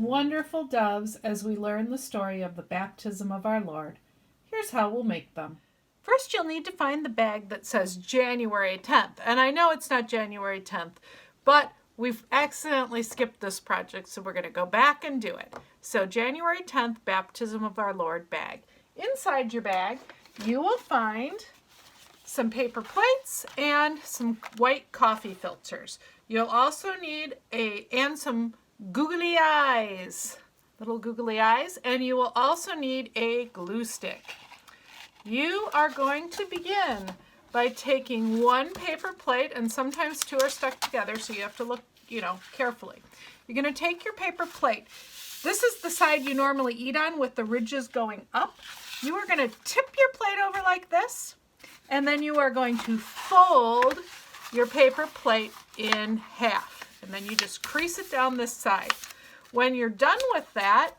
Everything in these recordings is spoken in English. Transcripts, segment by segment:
wonderful doves as we learn the story of the baptism of our Lord. Here's how we'll make them. First, you'll need to find the bag that says January 10th. And I know it's not January 10th, but we've accidentally skipped this project, so we're going to go back and do it. So January 10th, Baptism of Our Lord bag. Inside your bag, you will find some paper plates and some white coffee filters. You'll also need some googly eyes, little googly eyes, and you will also need a glue stick. You are going to begin by taking one paper plate, and sometimes two are stuck together, so you have to look, carefully. You're going to take your paper plate. This is the side you normally eat on with the ridges going up. You are going to tip your plate over like this, and then you are going to fold your paper plate in half. And then you just crease it down this side. When you're done with that,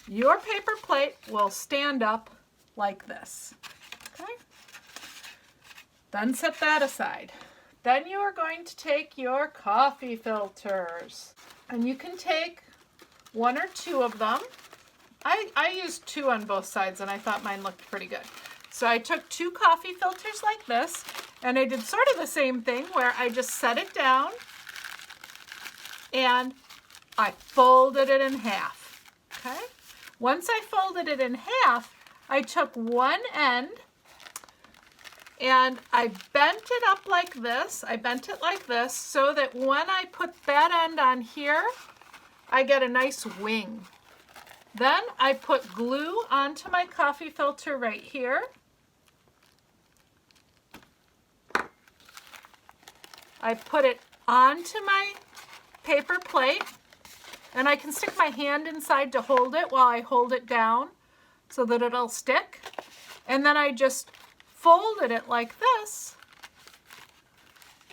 your paper plate will stand up like this. Okay? Then set that aside. Then you are going to take your coffee filters. And you can take one or two of them. I used two on both sides, and I thought mine looked pretty good. So I took two coffee filters like this, and I did sort of the same thing where I just set it down and I folded it in half. Okay? Once I folded it in half, I took one end and I bent it up like this. I bent it like this so that when I put that end on here, I get a nice wing. Then I put glue onto my coffee filter right here. I put it onto my paper plate, and I can stick my hand inside to hold it while I hold it down so that it'll stick. And then I just folded it like this,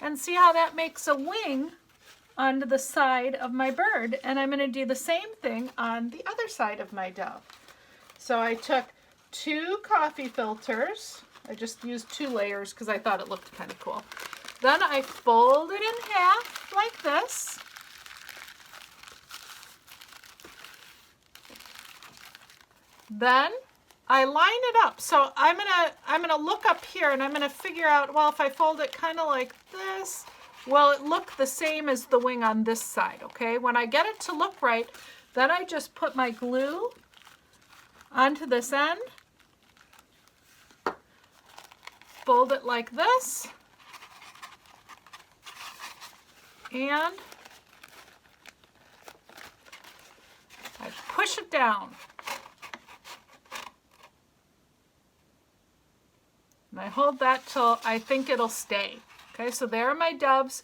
and see how that makes a wing onto the side of my bird. And I'm going to do the same thing on the other side of my dove. So I took two coffee filters. I just used two layers because I thought it looked kind of cool. Then I fold it in half like this. Then I line it up. So I'm gonna look up here and I'm gonna figure out, well, if I fold it kind of like this, well, it looked the same as the wing on this side, okay? When I get it to look right, then I just put my glue onto this end, fold it like this, and I push it down. And I hold that till I think it'll stay. Okay, so there are my doves,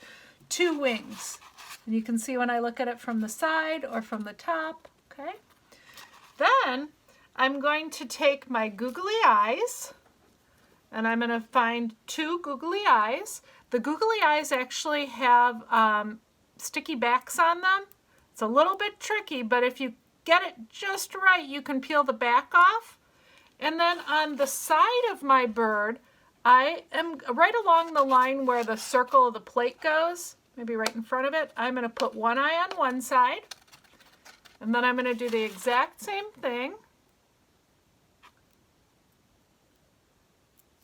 two wings. And you can see when I look at it from the side or from the top, okay? Then I'm going to take my googly eyes, and I'm going to find two googly eyes. The googly eyes actually have sticky backs on them. It's a little bit tricky, but if you get it just right, you can peel the back off. And then on the side of my bird, I am right along the line where the circle of the plate goes, maybe right in front of it. I'm going to put one eye on one side, and then I'm going to do the exact same thing.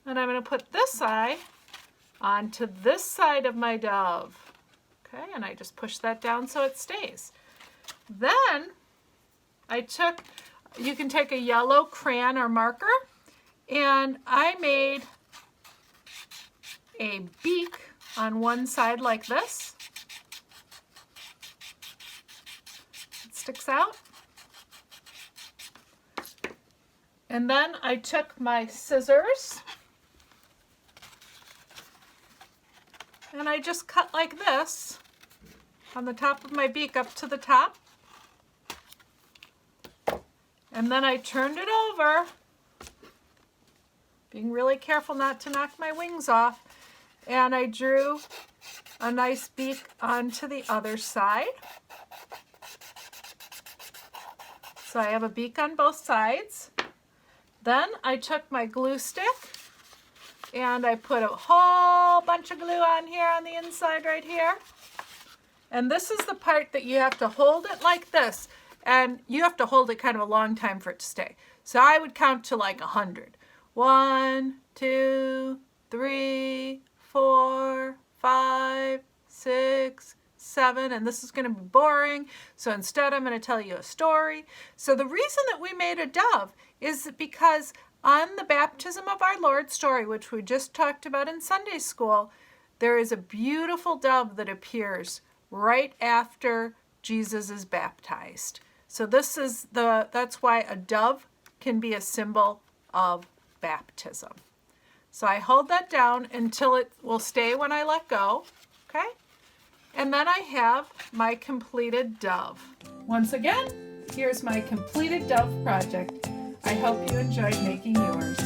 And I'm going to put this eye onto this side of my dove. Okay, and I just push that down so it stays. Then you can take a yellow crayon or marker, and I made a beak on one side like this. It sticks out. And then I took my scissors and I just cut like this on the top of my beak up to the top. And then I turned it over, being really careful not to knock my wings off, and I drew a nice beak onto the other side. So I have a beak on both sides. Then I took my glue stick and I put a whole bunch of glue on here on the inside right here. And this is the part that you have to hold it like this. and you have to hold it kind of a long time for it to stay. So I would count to like 100. 1, 2, 3, 4, 5, 6, 7, and this is going to be boring. So instead, I'm going to tell you a story. So the reason that we made a dove is because on the baptism of our Lord story, which we just talked about in Sunday school, there is a beautiful dove that appears right after Jesus is baptized. So that's why a dove can be a symbol of baptism. So I hold that down until it will stay when I let go, okay? And then I have my completed dove. Once again, here's my completed dove project. I hope you enjoyed making yours.